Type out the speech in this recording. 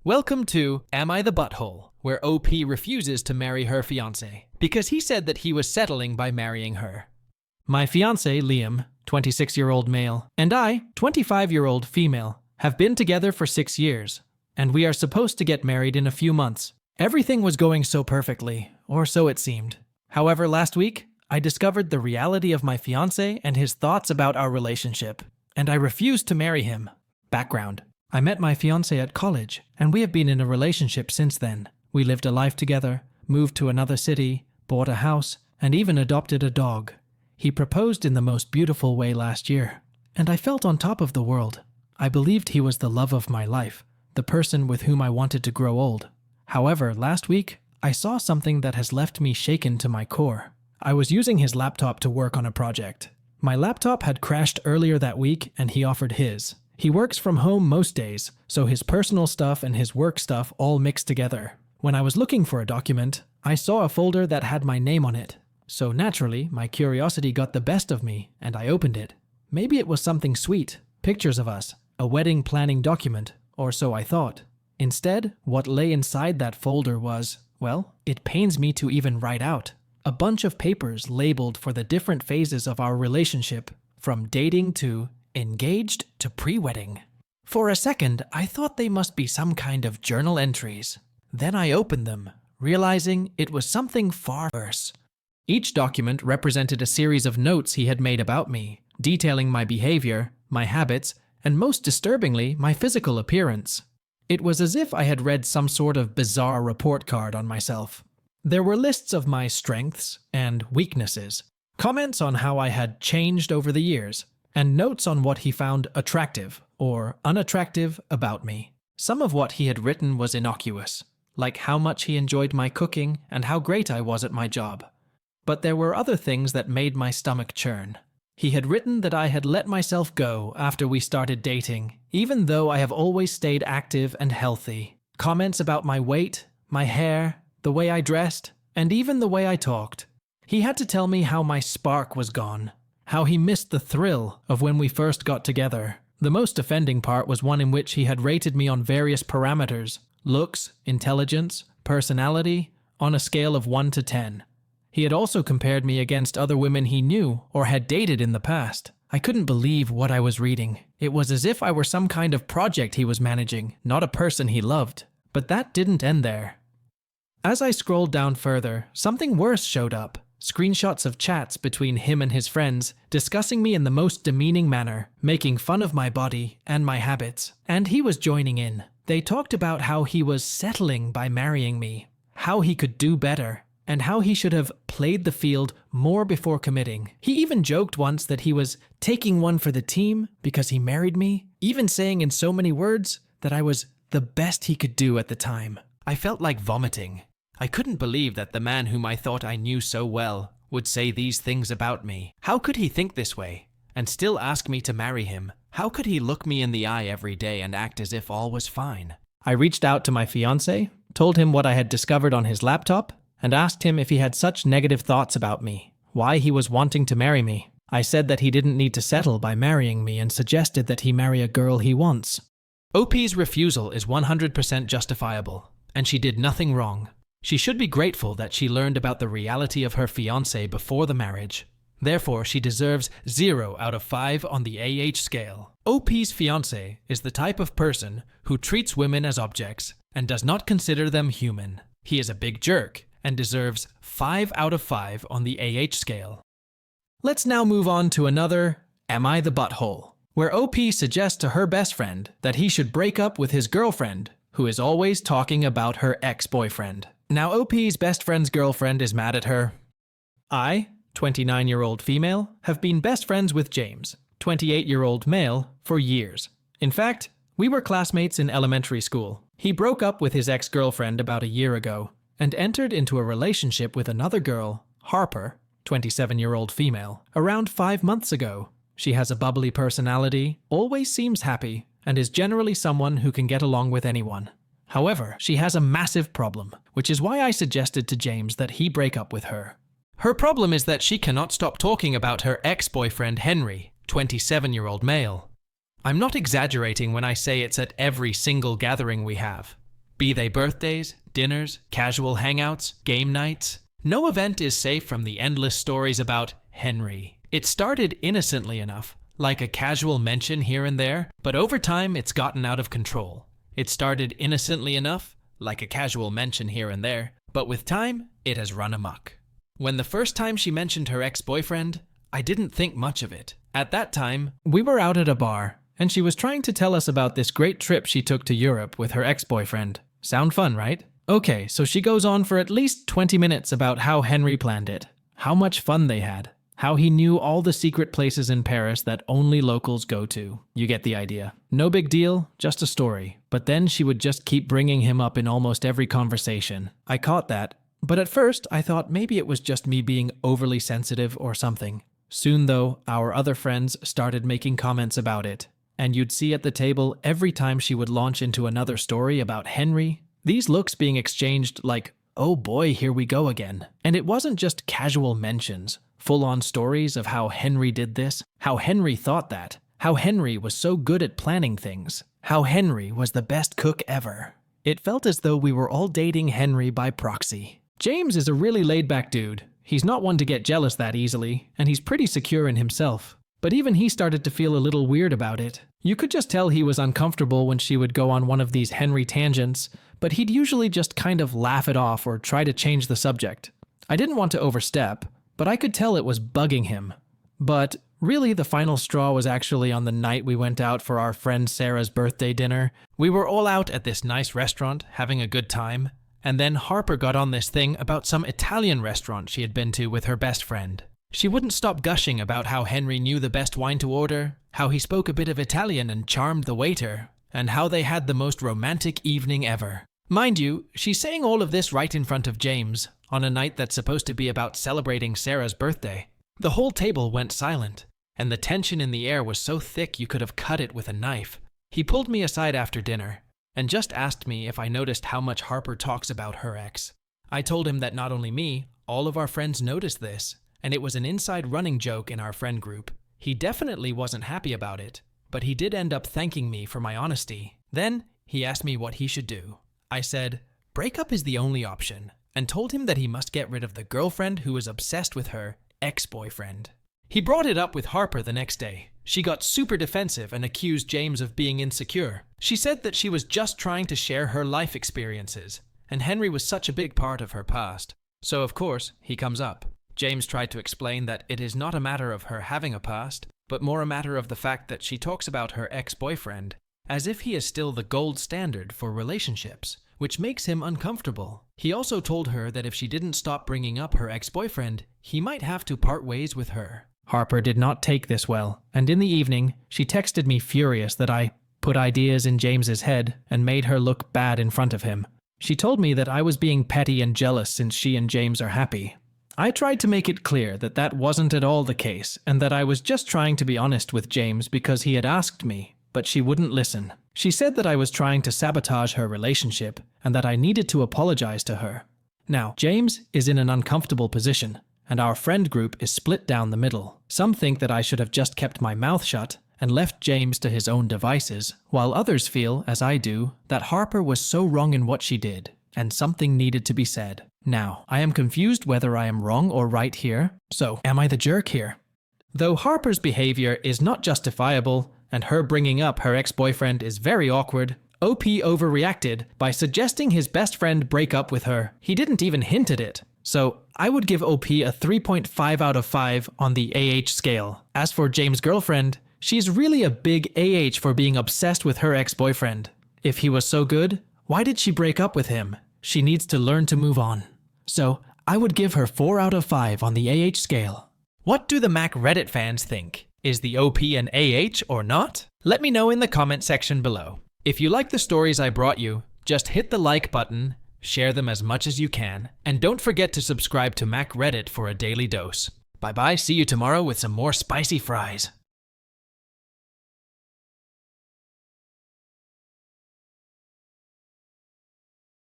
Welcome to Am I the Butthole, where OP refuses to marry her fiancé because he said that he was settling by marrying her. My fiancé, Liam, 26-year-old male, and I, 25-year-old female, have been together for 6 years, and we are supposed to get married in a few months. Everything was going so perfectly, or so it seemed. However, last week, I discovered the reality of my fiancé and his thoughts about our relationship, and I refused to marry him. Background. I met my fiancé at college, and we have been in a relationship since then. We lived a life together, moved to another city, bought a house, and even adopted a dog. He proposed in the most beautiful way last year, and I felt on top of the world. I believed he was the love of my life, the person with whom I wanted to grow old. However, last week, I saw something that has left me shaken to my core. I was using his laptop to work on a project. My laptop had crashed earlier that week, and he offered his. He works from home most days, so his personal stuff and his work stuff all mixed together. When I was looking for a document, I saw a folder that had my name on it. So naturally, my curiosity got the best of me, and I opened it. Maybe it was something sweet, pictures of us, a wedding planning document, or so I thought. Instead, what lay inside that folder was, well, it pains me to even write out. A bunch of papers labeled for the different phases of our relationship, from dating to engaged to pre-wedding. For a second, I thought they must be some kind of journal entries. Then I opened them, realizing it was something far worse. Each document represented a series of notes he had made about me, detailing my behavior, my habits, and most disturbingly, my physical appearance. It was as if I had read some sort of bizarre report card on myself. There were lists of my strengths and weaknesses, comments on how I had changed over the years, and notes on what he found attractive or unattractive about me. Some of what he had written was innocuous, like how much he enjoyed my cooking and how great I was at my job. But there were other things that made my stomach churn. He had written that I had let myself go after we started dating, even though I have always stayed active and healthy. Comments about my weight, my hair, the way I dressed, and even the way I talked. He had to tell me how my spark was gone. How he missed the thrill of when we first got together. The most offending part was one in which he had rated me on various parameters: looks, intelligence, personality, on a scale of 1 to 10. He had also compared me against other women he knew or had dated in the past. I couldn't believe what I was reading. It was as if I were some kind of project he was managing, not a person he loved. But that didn't end there. As I scrolled down further, something worse showed up. Screenshots of chats between him and his friends, discussing me in the most demeaning manner, making fun of my body and my habits. And he was joining in. They talked about how he was settling by marrying me, how he could do better, and how he should have played the field more before committing. He even joked once that he was taking one for the team because he married me, even saying in so many words that I was the best he could do at the time. I felt like vomiting. I couldn't believe that the man whom I thought I knew so well would say these things about me. How could he think this way and still ask me to marry him? How could he look me in the eye every day and act as if all was fine? I reached out to my fiancé, told him what I had discovered on his laptop, and asked him if he had such negative thoughts about me, why he was wanting to marry me. I said that he didn't need to settle by marrying me and suggested that he marry a girl he wants. OP's refusal is 100% justifiable, and she did nothing wrong. She should be grateful that she learned about the reality of her fiancé before the marriage. Therefore, she deserves 0 out of 5 on the scale. OP's fiancé is the type of person who treats women as objects and does not consider them human. He is a big jerk and deserves 5 out of 5 on the scale. Let's now move on to another Am I the Butthole, where OP suggests to her best friend that he should break up with his girlfriend, who is always talking about her ex-boyfriend. Now OP's best friend's girlfriend is mad at her. I, 29-year-old female, have been best friends with James, 28-year-old male, for years. In fact, we were classmates in elementary school. He broke up with his ex-girlfriend about a year ago and entered into a relationship with another girl, Harper, 27-year-old female, around 5 months ago. She has a bubbly personality, always seems happy, and is generally someone who can get along with anyone. However, she has a massive problem, which is why I suggested to James that he break up with her. Her problem is that she cannot stop talking about her ex-boyfriend Henry, 27-year-old male. I'm not exaggerating when I say it's at every single gathering we have. Be they birthdays, dinners, casual hangouts, game nights. No event is safe from the endless stories about Henry. It started innocently enough, like a casual mention here and there, but over time it's gotten out of control. It started innocently enough, like a casual mention here and there, but with time, it has run amok. When the first time she mentioned her ex-boyfriend, I didn't think much of it. At that time, we were out at a bar, and she was trying to tell us about this great trip she took to Europe with her ex-boyfriend. Sound fun, right? Okay, so she goes on for at least 20 minutes about how Henry planned it, how much fun they had, how he knew all the secret places in Paris that only locals go to. You get the idea. No big deal, just a story. But then she would just keep bringing him up in almost every conversation. I caught that, but at first I thought maybe it was just me being overly sensitive or something. Soon though, our other friends started making comments about it, and you'd see at the table every time she would launch into another story about Henry, these looks being exchanged like, oh boy, here we go again. And it wasn't just casual mentions, full-on stories of how Henry did this, how Henry thought that, how Henry was so good at planning things, how Henry was the best cook ever. It felt as though we were all dating Henry by proxy. James is a really laid-back dude. He's not one to get jealous that easily, and he's pretty secure in himself. But even he started to feel a little weird about it. You could just tell he was uncomfortable when she would go on one of these Henry tangents, but he'd usually just kind of laugh it off or try to change the subject. I didn't want to overstep, but I could tell it was bugging him. But really, the final straw was actually on the night we went out for our friend Sarah's birthday dinner. We were all out at this nice restaurant, having a good time, and then Harper got on this thing about some Italian restaurant she had been to with her best friend. She wouldn't stop gushing about how Henry knew the best wine to order, how he spoke a bit of Italian and charmed the waiter, and how they had the most romantic evening ever. Mind you, she's saying all of this right in front of James, on a night that's supposed to be about celebrating Sarah's birthday. The whole table went silent, and the tension in the air was so thick you could have cut it with a knife. He pulled me aside after dinner, and just asked me if I noticed how much Harper talks about her ex. I told him that not only me, all of our friends noticed this, and it was an inside running joke in our friend group. He definitely wasn't happy about it, but he did end up thanking me for my honesty. Then, he asked me what he should do. I said, breakup is the only option, and told him that he must get rid of the girlfriend who was obsessed with her ex-boyfriend. He brought it up with Harper the next day. She got super defensive and accused James of being insecure. She said that she was just trying to share her life experiences, and Henry was such a big part of her past. So of course, he comes up. James tried to explain that it is not a matter of her having a past, but more a matter of the fact that she talks about her ex-boyfriend as if he is still the gold standard for relationships, which makes him uncomfortable. He also told her that if she didn't stop bringing up her ex-boyfriend, he might have to part ways with her. Harper did not take this well, and in the evening, she texted me furious that I put ideas in James's head and made her look bad in front of him. She told me that I was being petty and jealous since she and James are happy. I tried to make it clear that that wasn't at all the case, and that I was just trying to be honest with James because he had asked me, but she wouldn't listen. She said that I was trying to sabotage her relationship, and that I needed to apologize to her. Now, James is in an uncomfortable position, and our friend group is split down the middle. Some think that I should have just kept my mouth shut and left James to his own devices, while others feel, as I do, that Harper was so wrong in what she did, and something needed to be said. Now, I am confused whether I am wrong or right here, so am I the jerk here? Though Harper's behavior is not justifiable, and her bringing up her ex-boyfriend is very awkward, OP overreacted by suggesting his best friend break up with her. He didn't even hint at it. So, I would give OP a 3.5 out of 5 on the AH scale. As for James' girlfriend, she's really a big AH for being obsessed with her ex-boyfriend. If he was so good, why did she break up with him? She needs to learn to move on. So, I would give her 4 out of 5 on the AH scale. What do the Mac Reddit fans think? Is the OP an AH or not? Let me know in the comment section below. If you like the stories I brought you, just hit the like button, share them as much as you can, and don't forget to subscribe to Mac Reddit for a daily dose. Bye bye, see you tomorrow with some more spicy fries.